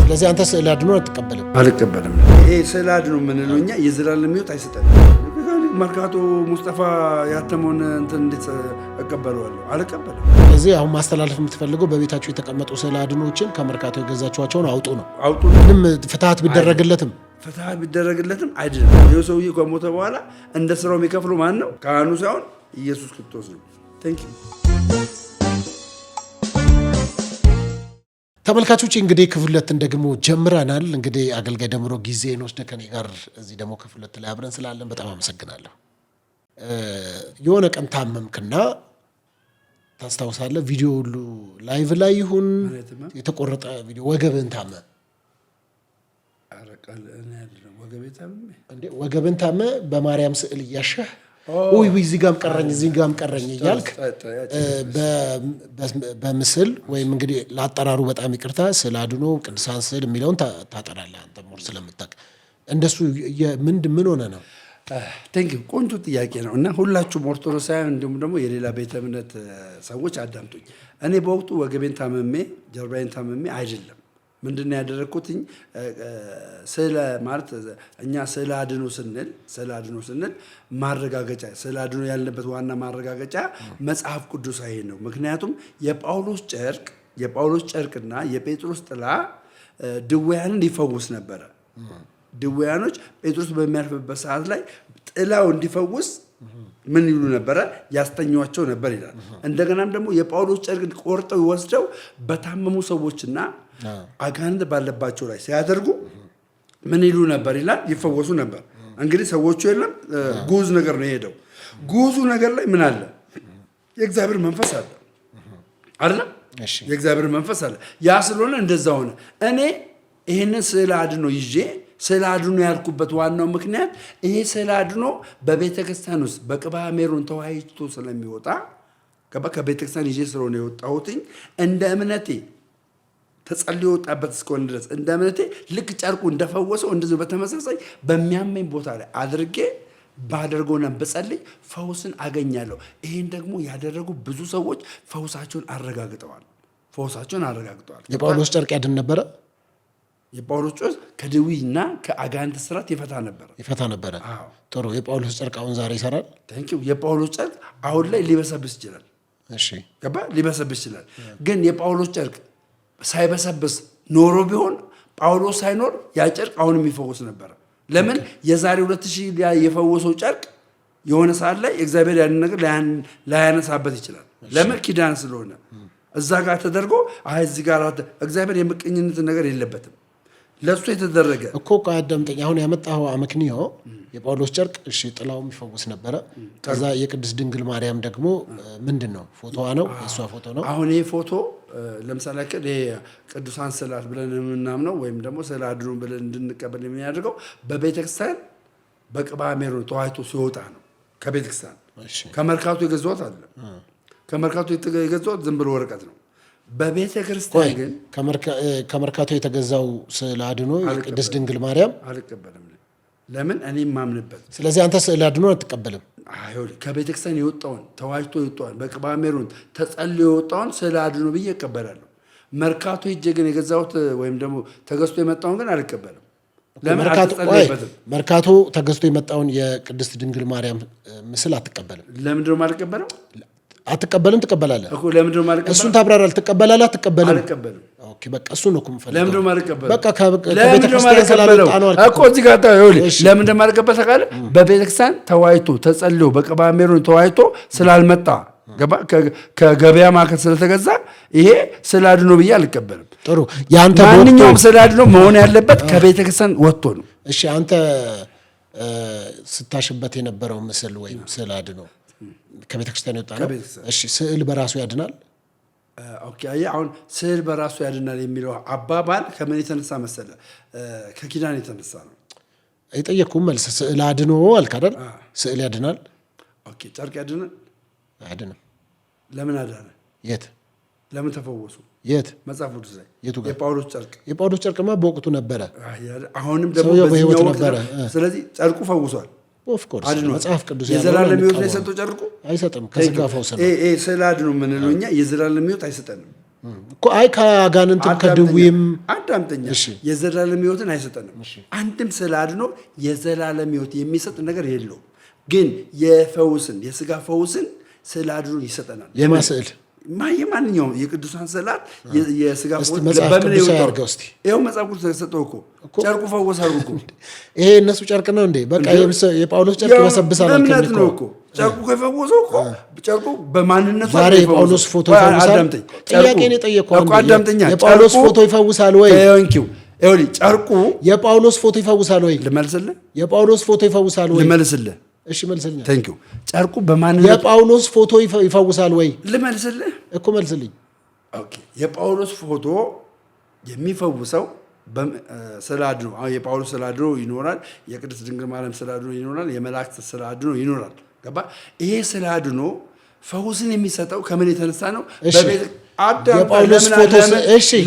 ስለዚህ አንተ ስዕል አድኖ አልቀበልም። ይሄ ስዕል አድኖ ምንለው እኛ የዘላለም ሕይወት አይሰጠንም። መርካቶ ሙስጠፋ ያተመውን እንትን እንዴት እቀበለዋለሁ? አልቀበልም። ስለዚህ አሁን ማስተላለፍ የምትፈልገው በቤታችሁ የተቀመጡ ስዕል አድኖችን ከመርካቶ የገዛችኋቸውን አውጡ ነው። ምንም ፍትሃት ቢደረግለትም አይደለም። ይሄ ሰውዬ ከሞተ በኋላ እንደ ስራው የሚከፍሉ ማን ነው? ካህኑ ሳይሆን ኢየሱስ ክርስቶስ ነው። ቴንክ ዩ ተመልካቾች። እንግዲህ ክፍል 2 ደግሞ ጀምረናል። እንግዲህ አገልጋይ ደምሮ ጊዜን ወስደ ከኔ ጋር እዚህ ደግሞ ክፍል 2 ላይ አብረን ስላለን በጣም አመሰግናለሁ። የሆነ ቀን ታመምክና ታስታውሳለህ? ቪዲዮ ሁሉ ላይቭ ላይ ይሁን የተቆረጠ ቪዲዮ ወገብን ታመ ወገብን ታመ በማርያም ስዕል እያሸህ ወይ እዚህ ጋም ቀረኝ እያልክ በምስል ወይም እንግዲህ ላጠራሩ በጣም ይቅርታ ስዕል አድኖ ቅዱሳን ስዕል የሚለውን ታጠራለህ አንተ ሞር ስለምታውቅ። እንደሱ ምን ሆነ ነው? ቴንክ ዩ ቆንጆ ጥያቄ ነው። እና ሁላችሁም ኦርቶዶክሳውያን እንዲሁም ደግሞ የሌላ ቤተ እምነት ሰዎች አዳምጡኝ። እኔ በወቅቱ ወገቤን ታመሜ ጀርባዬን ታመሜ አይደለም። ምንድነው ያደረኩትኝ? ስለ ማለት እኛ ስዕል አድኖ ስንል ማረጋገጫ ስዕል አድኖ ያለበት ዋና ማረጋገጫ መጽሐፍ ቅዱሳዊ ነው። ምክንያቱም የጳውሎስ ጨርቅና የጴጥሮስ ጥላ ድውያንን ይፈውስ ነበረ። ድውያኖች ጴጥሮስ በሚያልፍበት ሰዓት ላይ ጥላው እንዲፈውስ ምን ይሉ ነበረ? ያስተኛቸው ነበር ይላል። እንደገናም ደግሞ የጳውሎስ ጨርቅ ቆርጠው ወስደው በታመሙ ሰዎችና አጋንንት ባለባቸው ላይ ሲያደርጉ ምን ይሉ ነበር ይላል? ይፈወሱ ነበር። እንግዲህ ሰዎቹ የለም ጉዝ ነገር ነው የሄደው። ጉዙ ነገር ላይ ምን አለ? የእግዚአብሔር መንፈስ አለ አይደል? የእግዚአብሔር መንፈስ አለ። ያ ስለሆነ እንደዛ ሆነ። እኔ ይሄንን ስዕል አድኖ ይዤ ስዕል አድኖ ያልኩበት ዋናው ምክንያት ይሄ ስዕል አድኖ በቤተ ክርስቲያን ውስጥ በቅባ ሜሮን ተዋይቶ ስለሚወጣ ከቤተ ክርስቲያን ይዤ ስለሆነ የወጣሁትኝ እንደ እምነቴ ተጸልዮ የወጣበት እስከሆነ ድረስ እንደ እምነቴ ልክ ጨርቁ እንደፈወሰው እንደዚሁ በተመሳሳይ በሚያመኝ ቦታ ላይ አድርጌ ባደርገውና በጸልይ ፈውስን አገኛለሁ። ይሄን ደግሞ ያደረጉ ብዙ ሰዎች ፈውሳቸውን አረጋግጠዋል። የጳውሎስ ጨርቅ ያድን ነበረ። የጳውሎስ ጨርቅ ከድዊና ከአጋንንት ስራት ይፈታ ነበረ። ጥሩ። የጳውሎስ ጨርቅ አሁን ዛሬ ይሰራል። የጳውሎስ ጨርቅ አሁን ላይ ሊበሰብስ ይችላል። ሊበሰብስ ይችላል። ግን የጳውሎስ ጨርቅ ሳይበሰብስ ኖሮ ቢሆን ጳውሎስ ሳይኖር ያ ጨርቅ አሁንም ይፈወስ ነበረ። ለምን? የዛሬ 2000 የፈወሰው ጨርቅ የሆነ ሰዓት ላይ እግዚአብሔር ያንን ነገር ላያነሳበት ይችላል። ለምን? ኪዳን ስለሆነ እዛ ጋር ተደርጎ እዚህ ጋር እግዚአብሔር የምቀኝነት ነገር የለበትም። ለሱ የተደረገ እኮ አዳምጠኝ። አሁን ያመጣው አመክንዮ የጳውሎስ ጨርቅ እሺ ጥላው የሚፈወስ ነበረ። ከዛ የቅድስት ድንግል ማርያም ደግሞ ምንድነው? ፎቶዋ ነው፣ የሷ ፎቶ ነው። አሁን ይሄ ፎቶ ለምሳሌ ቅዱሳን ስዕላት ብለን የምናምነው ወይም ደግሞ ስዕል አድኖ ብለን እንድንቀበል የሚያደርገው በቤተክርስቲያን በቅባ ሜሮን ተዋይቶ ሲወጣ ነው። ከቤተክርስቲያን ከመርካቶ የገዛሁት አለ። ከመርካቶ የገዛሁት ዝም ብሎ ወረቀት ነው። በቤተክርስቲያን ግን ከመርካቶ የተገዛው ስዕል አድኖ የቅድስት ድንግል ማርያም አልቀበልም። ለምን? እኔ የማምንበት። ስለዚህ አንተ ስዕል አድኖ አትቀበልም። ከቤተክርስቲያን የወጣውን ተዋጅቶ የወጣውን በቅባ ሜሮን ተጸልዮ የወጣውን ስዕል አድኖ ብዬ እቀበላለሁ። መርካቶ ሄጄ ግን የገዛሁት ወይም ደግሞ ተገዝቶ የመጣውን ግን አልቀበልም። መርካቶ ተገዝቶ የመጣውን የቅድስት ድንግል ማርያም ምስል አትቀበልም። ለምንድን ነው የማልቀበለው? አትቀበልም? ትቀበላለህ እኮ። ለምንድን ነው የማልቀበለው? እሱን ታብራራለህ። ትቀበላለህ? አትቀበልም? አልቀበልም። ኦኬ በቃ እሱ ነው እኮ የምፈልገው። ለምንድን ነው የማልቀበለው? በቃ ከቤተክርስቲያን ስላልወጣ ነው እኮ። እዚህ ጋር ለምንድን ነው የማልቀበለው ታውቃለህ? በቤተክርስቲያን ተዋይቶ ተጸልዮ በቅባ ሜሮን ተዋይቶ ስላልመጣ ከገበያ ማዕከል ስለተገዛ ይሄ ስዕል አድኖ ብዬ አልቀበልም። ጥሩ። ማንኛውም ስዕል አድኖ መሆን ያለበት ከቤተክርስቲያን ወጥቶ ነው። እሺ አንተ ስታሽበት የነበረው ምስል ወይም ስዕል አድኖ ከቤተክርስቲያን የወጣ ነው። እሺ ስዕል በራሱ ያድናል? ኦኬ አሁን ስዕል በራሱ ያድናል የሚለው አባባል ከምን የተነሳ መሰለ? ከኪዳን የተነሳ ነው። የጠየቅኩህ መልስ ስዕል አድኖ አልክ አይደል? ስዕል ያድናል? ኦኬ ጨርቅ ያድናል? አያድንም። ለምን አዳነ? የት? ለምን ተፈወሱ? የት? መጽሐፍ ቅዱስ ላይ የቱ ጋር? የጳውሎስ ጨርቅማ በወቅቱ ነበረ። አሁንም ደግሞ በህይወት ነበረ። ስለዚህ ጨርቁ ፈውሷል። ኦፍ ኮርስ መጽሐፍ ቅዱስ የዘላለም ሕይወት ነው የሰጠው። ጨርቁ አይሰጥም። ከስጋ ፈውስ ነው። ስዕል አድኖ የምንለው እኛ የዘላለም ሕይወት አይሰጠንም። እኮ አይ ከአጋንንትም ከድዊም አዳምጠኛ የዘላለም ሕይወትን አይሰጠንም። አንድም ስለ አድኖ የዘላለም ሕይወት የሚሰጥ ነገር የለውም። ግን የፈውስን የስጋ ፈውስን ስለ አድኖ ይሰጠናል። የማስዕል የማንኛውም የቅዱሳን ስዕላት የስጋ ፈውስ በምን ይወጣው? ይኸው መጽሐፍ ቅዱስ ተሰጠው እኮ ጨርቁ ፈወስ አድርጉ እኮ ይሄ እነሱ ጨርቅ ነው እንዴ? በቃ የጳውሎስ ጨርቅ ይበሰብሳል። እምነት ነው እኮ ጨርቁ ከፈወሰው እኮ ጨርቁ በማንነቱ ዛሬ የጳውሎስ ፎቶ ይፈውሳል። ጥያቄን የጠየቀው አዳምጠኛ የጳውሎስ ፎቶ ይፈውሳል ወይ? ጨርቁ የጳውሎስ ፎቶ ይፈውሳል ወይ? ልመልስልህ። የጳውሎስ ፎቶ ይፈውሳል ወይ? ልመልስልህ። እሺ መልስልኝ። ታንኪዩ። ጨርቁ በማንነቱ የጳውሎስ ፎቶ ይፈውሳል ወይ? ልመልስልህ እኮ መልስልኝ። ኦኬ። የጳውሎስ ፎቶ የሚፈውሰው ስለ አድኖ አሁን የጳውሎስ ስለ አድኖ ይኖራል። የቅድስት ድንግል ማርያም ስለ አድኖ ይኖራል። የመላእክት ስለ አድኖ ይኖራል። ገባ? ይሄ ስለ አድኖ ፈውስን የሚሰጠው ከምን የተነሳ ነው? የጳውሎስ ፎቶ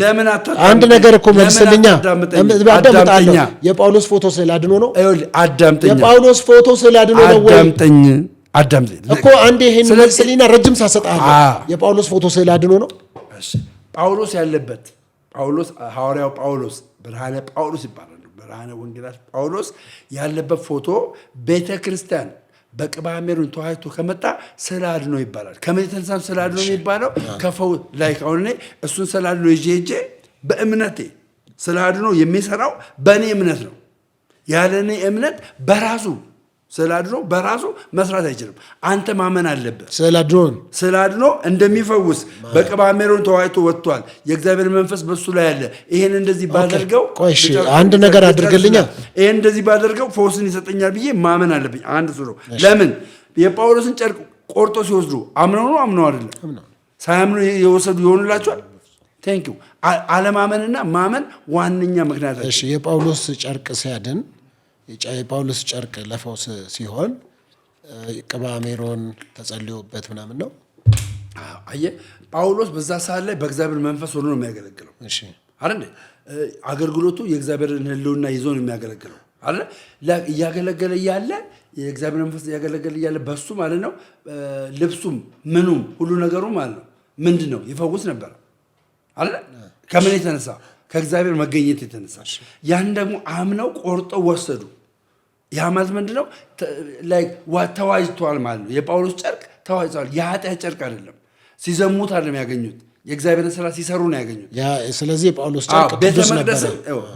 ለምን አንድ ነገር እኮ መልስልኛ። አዳምጣለሁ። የጳውሎስ ፎቶ ስለ አድኖ ነው። አዳምጠኝ። የጳውሎስ ፎቶ ስለ አድኖ ነው ወይ? አዳምጠኝ እኮ አንዴ ይሄን መልስልኝና ረጅም ሳሰጣለሁ። የጳውሎስ ፎቶ ስለ አድኖ ነው። ጳውሎስ ያለበት ጳውሎስ ሐዋርያው ጳውሎስ ብርሃነ ጳውሎስ ይባላል። ብርሃነ ወንጌላት ጳውሎስ ያለበት ፎቶ ቤተ ክርስቲያን በቅባ ሜሮን ተዋህቶ ከመጣ ስለ አድኖ ይባላል። ከምን የተነሳ ስለ አድኖ የሚባለው? ከፈው ላይ አሁን እኔ እሱን ስለ አድኖ ይዤ በእምነቴ ስለ አድኖ የሚሰራው በእኔ እምነት ነው። ያለ እኔ እምነት በራሱ ስለ አድኖ በራሱ መስራት አይችልም። አንተ ማመን አለበት። ስለ አድኖ እንደሚፈውስ በቅባ ሜሮን ተዋህቶ ወጥቷል። የእግዚአብሔር መንፈስ በሱ ላይ አለ። ይሄን እንደዚህ ባደርገው አንድ ነገር አድርገልኛ፣ ይሄን እንደዚህ ባደርገው ፈውስን ይሰጠኛል ብዬ ማመን አለብኝ። አንድ እሱ ነው። ለምን የጳውሎስን ጨርቅ ቆርጦ ሲወስዱ አምነው ነው አምነው አይደለም? ሳያምኑ የወሰዱ ይሆንላቸዋል። ቴንክ ዩ። አለማመንና ማመን ዋነኛ ምክንያታቸው። እሺ የጳውሎስ ጨርቅ ሲያድን የጳውሎስ ጨርቅ ለፈውስ ሲሆን ቅባ ሜሮን ተጸልዮበት ምናምን ነው። አየህ ጳውሎስ በዛ ሰዓት ላይ በእግዚአብሔር መንፈስ ሆኖ ነው የሚያገለግለው። እሺ አይደል? አገልግሎቱ የእግዚአብሔርን ሕልውና ይዞ ነው የሚያገለግለው አይደል? እያገለገለ እያለ የእግዚአብሔር መንፈስ እያገለገለ እያለ በሱ ማለት ነው ልብሱም ምኑም ሁሉ ነገሩ ማለት ነው ምንድን ነው ይፈውስ ነበር አይደል? ከምን የተነሳ? ከእግዚአብሔር መገኘት የተነሳ። ያን ደግሞ አምነው ቆርጠው ወሰዱ። ያ ማለት ምንድነው? ተዋጅተዋል ማለት ነው። የጳውሎስ ጨርቅ ተዋጅተዋል። የኃጢአት ጨርቅ አይደለም። ሲዘሙት አይደለም ያገኙት፣ የእግዚአብሔርን ስራ ሲሰሩ ነው ያገኙት። ስለዚህ የጳውሎስ ጨርቅ ቅዱስ ነበር።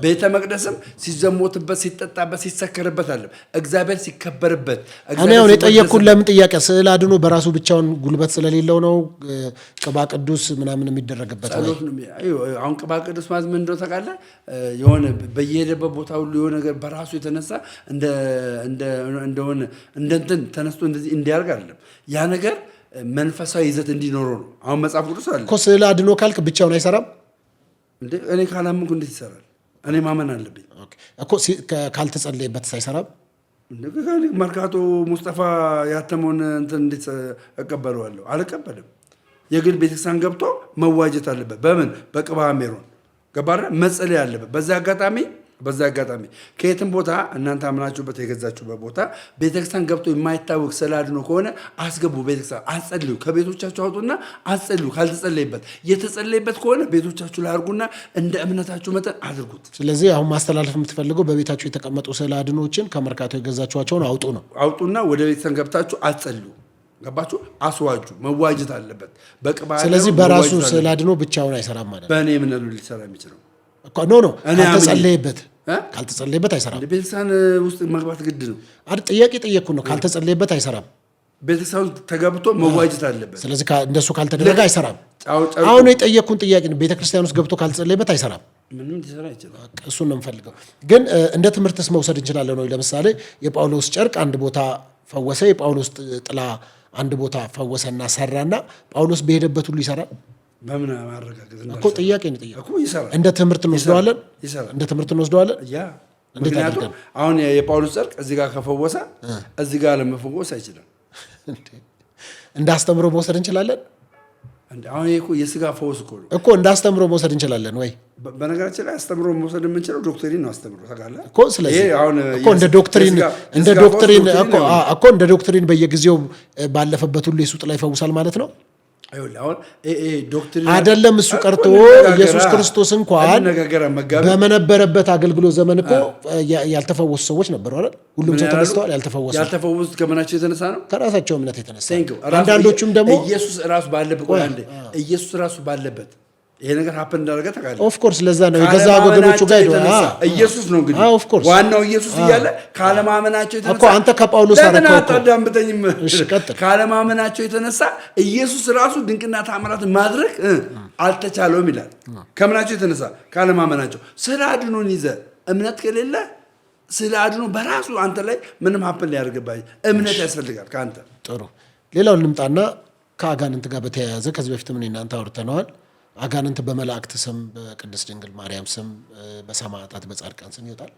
ቤተ መቅደስም ሲዘሙትበት፣ ሲጠጣበት፣ ሲሰከርበት አይደለም፣ እግዚአብሔር ሲከበርበት። እኔ አሁን የጠየቅኩን ለምን ጥያቄ ስዕል አድኖ በራሱ ብቻውን ጉልበት ስለሌለው ነው ቅባ ቅዱስ ምናምን የሚደረግበት? አሁን ቅባ ቅዱስ ማለት ምን እንደሆነ ታውቃለህ? የሆነ በየሄደበት ቦታ ሁሉ የሆነ ነገር በራሱ የተነሳ እንደሆነ እንትን ተነስቶ እንደዚህ እንዲያርግ አይደለም። ያ ነገር መንፈሳዊ ይዘት እንዲኖረው ነው። አሁን መጽሐፍ ቅዱስ አለ እኮ ስዕል አድኖ ካልክ ብቻውን አይሰራም እንዴ? እኔ ካላመንኩ እንዴት ይሰራል? እኔ ማመን አለብኝ እኮ። ካልተጸለየበት አይሰራም። መርካቶ ሙስጠፋ ያተመውን እንትን እንዴት እቀበለዋለሁ? አልቀበልም። የግል ቤተክርስቲያን ገብቶ መዋጀት አለበት። በምን? በቅባ ሜሮን ገባረ መጸለይ አለበት። በዛ አጋጣሚ ከየትም ቦታ እናንተ አምናችሁበት የገዛችሁበት ቦታ ቤተክርስቲያን ገብቶ የማይታወቅ ስለ አድኖ ከሆነ አስገቡ። ቤተክርስቲያን አጸልዩ። ከቤቶቻችሁ አውጡና አጸልዩ። ካልተጸለይበት የተጸለይበት ከሆነ ቤቶቻችሁ ላይ አድርጉና እንደ እምነታችሁ መጠን አድርጉት። ስለዚህ አሁን ማስተላለፍ የምትፈልገው በቤታችሁ የተቀመጡ ስለ አድኖችን ከመርካቶ የገዛችኋቸውን አውጡ ነው። አውጡና ወደ ቤተክርስቲያን ገብታችሁ አጸልዩ። ገባችሁ? አስዋጁ። መዋጀት አለበት በቅባ። ስለዚህ በራሱ ስለ አድኖ ብቻውን አይሰራም ማለት ነው። በእኔ እምነት ሊሰራ የሚችለው ኖ ካልተጸለየበት አይሰራም። ቤተክርስቲያን ውስጥ መግባት ግድ ነው። ጥያቄ ጠየቅኩ ነው። ካልተጸለየበት አይሰራም። ቤተክርስቲያን ተገብቶ መዋጀት አለበት። ስለዚህ እንደሱ ካልተደረገ አይሰራም። አሁን የጠየቅኩን ጥያቄ ነው። ቤተክርስቲያን ውስጥ ገብቶ ካልተጸለየበት አይሰራም። ምንም ሊሰራ አይችልም። እሱን ነው የምፈልገው። ግን እንደ ትምህርትስ መውሰድ እንችላለን ወይ? ለምሳሌ የጳውሎስ ጨርቅ አንድ ቦታ ፈወሰ፣ የጳውሎስ ጥላ አንድ ቦታ ፈወሰና ሰራና ጳውሎስ በሄደበት ሁሉ ይሰራል። በምን ማረጋገጥ እኮ ጥያቄ ነው እኮ ይሰራል። እንደ ትምህርት እንወስደዋለን። እንደ ትምህርት እንወስደዋለን። ምክንያቱም አሁን የጳውሎስ ጨርቅ እዚህ ጋር ከፈወሰ እዚህ ጋር ለመፈወስ አይችልም። እንደ አስተምሮ መውሰድ እንችላለን። አሁን እኮ የስጋ ፈውስ እኮ እንደ አስተምሮ መውሰድ እንችላለን ወይ? በነገራችን ላይ አስተምሮ መውሰድ የምንችለው ዶክትሪን ነው። አስተምሮ ታውቃለህ እኮ። ስለዚህ እኮ እንደ ዶክትሪን በየጊዜው ባለፈበት ሁሉ የሱ ጥላ ይፈውሳል ማለት ነው። አሁን ዶክትሪን አይደለም እሱ ቀርቶ ኢየሱስ ክርስቶስ እንኳን በመነበረበት አገልግሎት ዘመን እኮ ያልተፈወሱ ሰዎች ነበሩ አይደል? ሁሉም ሰው ተነስተዋል። ያልተፈወሱት ከመናቸው የተነሳ ነው፣ ከራሳቸው እምነት የተነሳ። አንዳንዶቹም ደግሞ ኢየሱስ ራሱ ባለበት ይሄ ነገር ሀፕን እንዳደረገ ታውቃለህ። ኦፍ ኮርስ ለዛ ነው የገዛ ወገኖቹ ጋር ኢየሱስ ነው እንግዲህ ዋናው ኢየሱስ እያለ ካለማመናቸው የተነሳ እኮ አንተ ከጳውሎስ አረከው ካለማመናቸው የተነሳ ኢየሱስ ራሱ ድንቅና ተአምራትን ማድረግ አልተቻለውም ይላል። ከምናቸው የተነሳ ካለማመናቸው። ስለ አድኖን ይዘህ እምነት ከሌለ ስለ አድኖ በራሱ አንተ ላይ ምንም ሀፕን ሊያደርግብህ እምነት ያስፈልጋል ከአንተ። ጥሩ ሌላውን ልምጣና ከአጋንንት ጋር በተያያዘ ከዚህ በፊት ምን እናንተ አውርተነዋል። አጋንንት በመላእክት ስም፣ በቅድስት ድንግል ማርያም ስም፣ በሰማዕታት በጻድቃን ስም ይወጣል።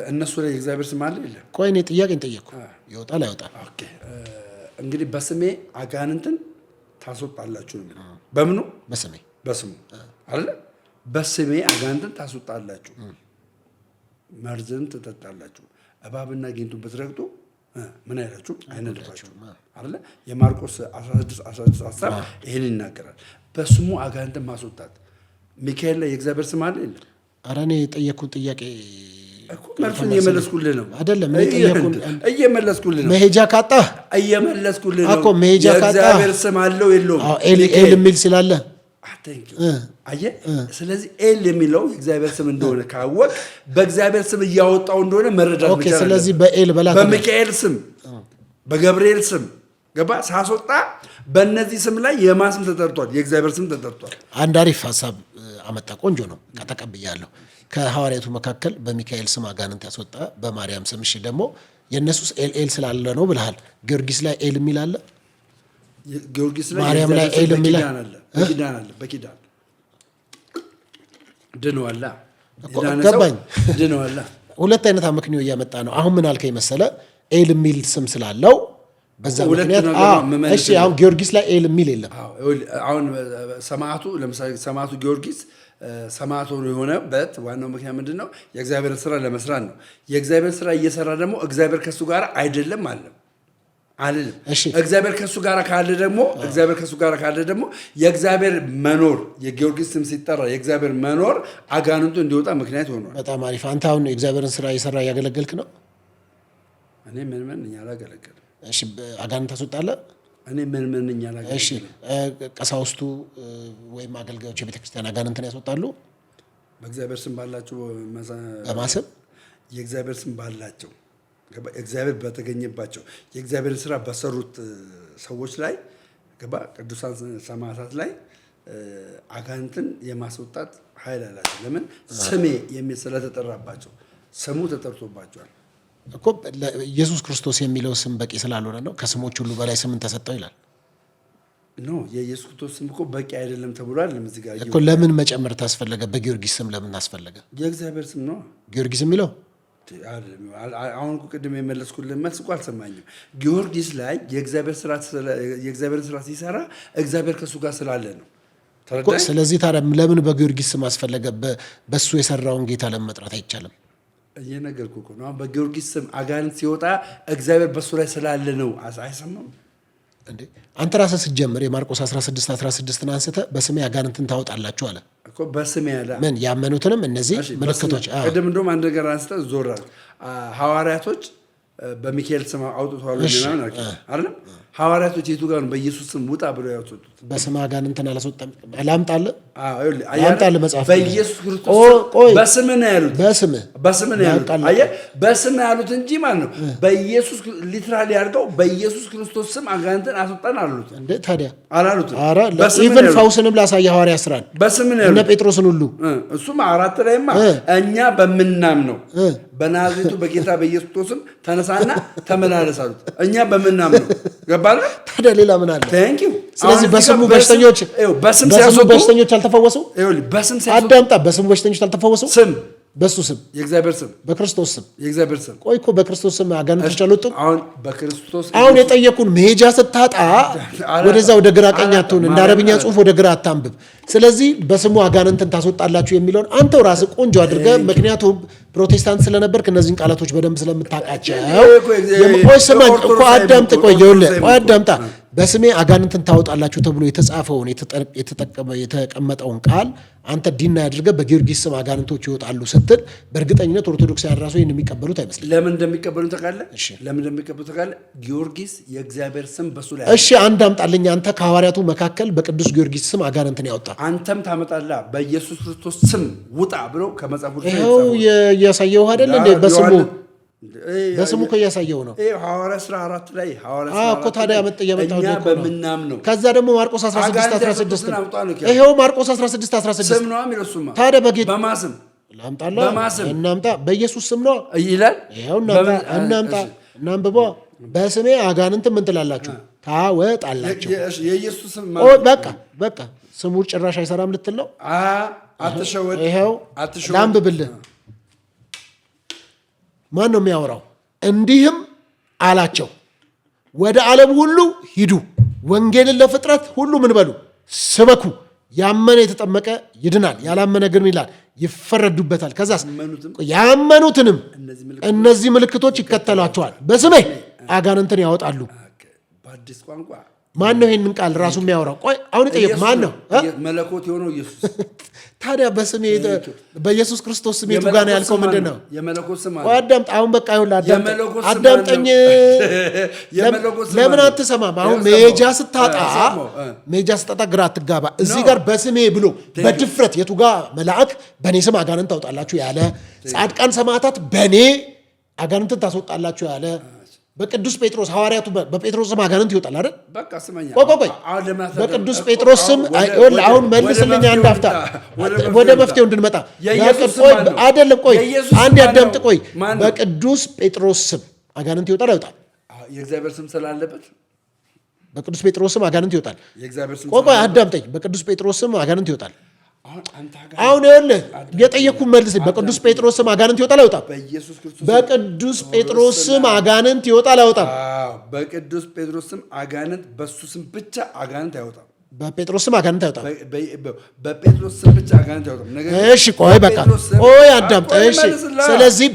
እነሱ ላይ የእግዚአብሔር ስም አለ የለም? ቆይ እኔ ጥያቄን ጠየቅኩ። ይወጣል አይወጣል? ኦኬ እንግዲህ በስሜ አጋንንትን ታስወጣላችሁ ነው። በምኑ? በስሜ በስሙ አይደል? በስሜ አጋንንትን ታስወጣላችሁ፣ መርዝን ትጠጣላችሁ፣ እባብና ጊንጡን ብትረግጡ ምን አይላችሁ አይነድፋችሁ አይደለ? የማርቆስ 16:10 ይሄን ይናገራል። በስሙ አጋንንትን ማስወጣት። ሚካኤል ላይ የእግዚአብሔር ስም አለ የለም? ኧረ እኔ የጠየኩት ጥያቄ እኮ መልሱን እየመለስኩልህ ነው አይደለም? እየመለስኩልህ ነው። መሄጃ ካጣህ እየመለስኩልህ ነው እኮ። መሄጃ ካጣህ የእግዚአብሔር ስም አለው የለውም? ኤል የሚል ስላለ አየህ። ስለዚህ ኤል የሚለው የእግዚአብሔር ስም እንደሆነ ካወቅ በእግዚአብሔር ስም እያወጣው እንደሆነ መረዳት ኦኬ። ስለዚህ በኤል በላክ በሚካኤል ስም በገብርኤል ስም ገባ ሳስወጣ በእነዚህ ስም ላይ የማን ስም ተጠርቷል? የእግዚአብሔር ስም ተጠርቷል። አንድ አሪፍ ሀሳብ አመጣ። ቆንጆ ነው፣ ተቀብያለሁ። ከሐዋርያቱ መካከል በሚካኤል ስም አጋንንት ያስወጣ፣ በማርያም ስም። እሺ ደግሞ የእነሱስ ኤል ስላለ ነው ብለሃል። ጊዮርጊስ ላይ ኤል የሚል አለ? ጊዮርጊስ ላይ ማርያም ላይ ኤል የሚል አለ? በኪዳን ድነዋላ። ገባኝ። ድነዋላ። ሁለት አይነት አመክንዮ እያመጣ ነው። አሁን ምን አልከኝ መሰለ? ኤል የሚል ስም ስላለው በዛ ምክንያት እሺ። አሁን ጊዮርጊስ ላይ ኤል የሚል የለም። አሁን ሰማዕቱ ለምሳሌ ሰማዕቱ ጊዮርጊስ ሰማዕቱ የሆነበት ዋናው ምክንያት ምንድን ነው? የእግዚአብሔርን ስራ ለመስራት ነው። የእግዚአብሔርን ስራ እየሰራ ደግሞ እግዚአብሔር ከሱ ጋር አይደለም አለም አልልም። እግዚአብሔር ከሱ ጋር ካለ ደግሞ የእግዚአብሔር መኖር የጊዮርጊስ ስም ሲጠራ የእግዚአብሔር መኖር አጋንንቱ እንዲወጣ ምክንያት ሆኗል። በጣም አሪፍ። አንተ አሁን የእግዚአብሔርን ስራ እየሰራ እያገለገልክ ነው? እኔ ምን እኛ አላገለገልም። እሺ አጋንንት ታስወጣለህ? እኔ ምን እኛ አላገለገልም። እሺ ቀሳውስቱ ወይም አገልጋዮች የቤተክርስቲያን አጋንንትን ያስወጣሉ? በእግዚአብሔር ስም ባላቸው በማሰብ የእግዚአብሔር ስም ባላቸው እግዚአብሔር በተገኘባቸው የእግዚአብሔርን ስራ በሰሩት ሰዎች ላይ ገባ ቅዱሳን ሰማዕታት ላይ አጋንንትን የማስወጣት ኃይል አላቸው። ለምን? ስሜ የሚል ስለተጠራባቸው፣ ስሙ ተጠርቶባቸዋል እኮ። ኢየሱስ ክርስቶስ የሚለው ስም በቂ ስላልሆነ ነው ከስሞች ሁሉ በላይ ስምን ተሰጠው ይላል። ኖ የኢየሱስ ክርስቶስ ስም እኮ በቂ አይደለም ተብሏል። እዚህ ጋር እኮ ለምን መጨመር ታስፈለገ? በጊዮርጊስ ስም ለምን አስፈለገ? የእግዚአብሔር ስም ነው ጊዮርጊስ የሚለው። አሁን ቅድም የመለስኩልን መልስ እኮ አልሰማኝም። ጊዮርጊስ ላይ የእግዚአብሔር ስራ ሲሰራ እግዚአብሔር ከእሱ ጋር ስላለ ነው። ስለዚህ ታዲያ ለምን በጊዮርጊስ ስም አስፈለገ? በእሱ የሰራውን ጌታ ለምን መጥራት አይቻልም? እየነገርኩህ እኮ ነው። በጊዮርጊስ ስም አጋንንት ሲወጣ እግዚአብሔር በእሱ ላይ ስላለ ነው። አይሰማም እንዴ? አንተ ራስህ ስትጀምር የማርቆስ 16:16 አንስተህ በስሜ አጋንንትን ታወጣላችሁ አለ እኮ። በስሜ ያለ ምን ያመኑትንም እነዚህ ምልክቶች ቅድም እንደውም አንድ ነገር አንስተህ ዞራል። ሐዋርያቶች በሚካኤል ስም አውጥተዋል አይደለም? ሐዋርያቶች የቱ ጋር ነው በኢየሱስ ስም ውጣ ብለው ያወጡት? በስም አጋንንትን አላስወጣም። ላምጣልህ መጽሐፍ በኢየሱስ ክርስቶስ በስም ነው ያሉት። በስም ነው ያሉት። አየህ፣ በስም ያሉት እንጂ ማለት ነው በኢየሱስ ሊትራሊ አድርገው በኢየሱስ ክርስቶስ ስም አጋንንትን አስወጣን አሉት እንዴ? ታዲያ አላሉትም። ኢቭን ፈውስንም ላሳየ ሐዋርያ ስራን በስም ነው ያሉት። እነ ጴጥሮስን ሁሉ እሱም 4 ላይማ እኛ በምናምነው በናዝሬቱ በጌታ በኢየሱስ ክርስቶስ ስም ተነሳና ተመላለስ አሉት። እኛ በምናምነው ገባለ። ታዲያ ሌላ ምን አለ? ታንኪዩ። ስለዚህ በስሙ በሽተኞች አልተፈወሱ? በስም አዳምጣ። በስሙ በሽተኞች አልተፈወሱ? ስም በሱ ስም የእግዚአብሔር ስም በክርስቶስ ስም የእግዚአብሔር ስም። ቆይ እኮ በክርስቶስ ስም አጋንንቶች አልወጡም? አሁን በክርስቶስ አሁን የጠየቁን መሄጃ ስታጣ ወደዛ ወደ ግራ ቀኝ አትሁን፣ እንደ አረብኛ ጽሑፍ ወደ ግራ አታንብብ። ስለዚህ በስሙ አጋንንትን ታስወጣላችሁ የሚለውን አንተው ራስህ ቆንጆ አድርገህ፣ ምክንያቱም ፕሮቴስታንት ስለነበርክ እነዚህን ቃላቶች በደንብ ስለምታውቃቸው። ቆይ ስማኝ እኮ አዳምጥ። ቆይ አዳምጣ። በስሜ አጋንንትን ታወጣላችሁ ተብሎ የተጻፈውን የተቀመጠውን ቃል አንተ ዲና ያድርገህ በጊዮርጊስ ስም አጋንንቶች ይወጣሉ ስትል በእርግጠኝነት ኦርቶዶክሳውያን ራሱ ይህን የሚቀበሉት አይመስልም። ለምን እንደሚቀበሉት ታውቃለህ? ለምን እንደሚቀበሉት ታውቃለህ? ጊዮርጊስ የእግዚአብሔር ስም በሱ ላይ። እሺ አንድ አምጣልኝ። አንተ ከሐዋርያቱ መካከል በቅዱስ ጊዮርጊስ ስም አጋንንትን ያወጣ አንተም ታመጣለህ በኢየሱስ ክርስቶስ ስም ውጣ ብሎ ከመጽሐፉ ይኸው እያሳየው አይደል እንዴ? በስሙ እኮ እያሳየው ነው። ሐዋርያ ሥራ 4 ላይ እኮ ታዲያ እየመጣሁ እኛ በምናምነው ከዛ ደግሞ ማርቆስ 16:16 ይኸው ማርቆስ 16:16 ስም ነው የሚለው እሱማ። ታዲያ በጌታ በማስም ላምጣላ እናምጣ በኢየሱስ ስም ነው ይላል። ይኸው እናምጣ እናንብቦ በስሜ አጋንንት ምን ትላላችሁ ታወጣላችሁ። የኢየሱስ ስም በቃ ስሙ ጭራሽ አይሰራም ልትል ነው። አትሸወድ። ይኸው ላንብብልህ። ማን ነው የሚያወራው? እንዲህም አላቸው ወደ ዓለም ሁሉ ሂዱ፣ ወንጌልን ለፍጥረት ሁሉ ምን በሉ ስበኩ። ያመነ የተጠመቀ ይድናል፣ ያላመነ ግን ይላል ይፈረዱበታል። ከዛስ ያመኑትንም እነዚህ ምልክቶች ይከተሏቸዋል፣ በስሜ አጋንንትን ያወጣሉ። በአዲስ ቋንቋ ማን ነው ይህንን ቃል ራሱ የሚያወራው? ቆይ አሁን ጠየቅ። ማን ነው? መለኮት የሆነው ኢየሱስ። ታዲያ በስሜ በኢየሱስ ክርስቶስ ስም የቱ ጋር ነው ያልከው? ምንድን ነው የመለኮት ስም? አዳምጥ። አሁን በቃ ይኸውልህ አዳምጠኝ። ለምን አትሰማም? አሁን ሜጃ ስታጣ ግራ አትጋባ። እዚህ ጋር በስሜ ብሎ በድፍረት የቱ ጋር መልአክ በእኔ ስም አጋንንት ታውጣላችሁ ያለ፣ ጻድቃን ሰማዕታት በእኔ አጋንንትን ታስወጣላችሁ ያለ፣ በቅዱስ ጴጥሮስ ሐዋርያቱ በጴጥሮስ ስም አጋንንት ይወጣል አይደል? ቆይ በቅዱስ ጴጥሮስ ስም አሁን መልስልኝ። አንድ አፍታ ወደ መፍትሄው እንድንመጣ አይደለም። ቆይ አንድ ያዳምጥ። ቆይ በቅዱስ ጴጥሮስ ስም አጋንንት ይወጣል አይወጣም? የእግዚአብሔር ስም ስላለበት በቅዱስ ጴጥሮስ ስም አጋንንት ይወጣል። ቆይ አዳምጠኝ። በቅዱስ ጴጥሮስ ስም አጋንንት ይወጣል። አሁን ይኸውልህ የጠየቅኩህን መልስ። በቅዱስ ጴጥሮስ ስም አጋንንት ይወጣል አይወጣም? በቅዱስ ጴጥሮስ ስም አጋንንት ይወጣል አይወጣም? በቅዱስ ጴጥሮስ ስም አጋንንት፣ በሱ ስም ብቻ አጋንንት አይወጣም። በጴጥሮስ ስም አጋንንት አይወጣም። በጴጥሮስ ስም ብቻ አጋንንት አይወጣም። እሺ ቆይ በቃ አዳምጥ። እሺ ስለዚህ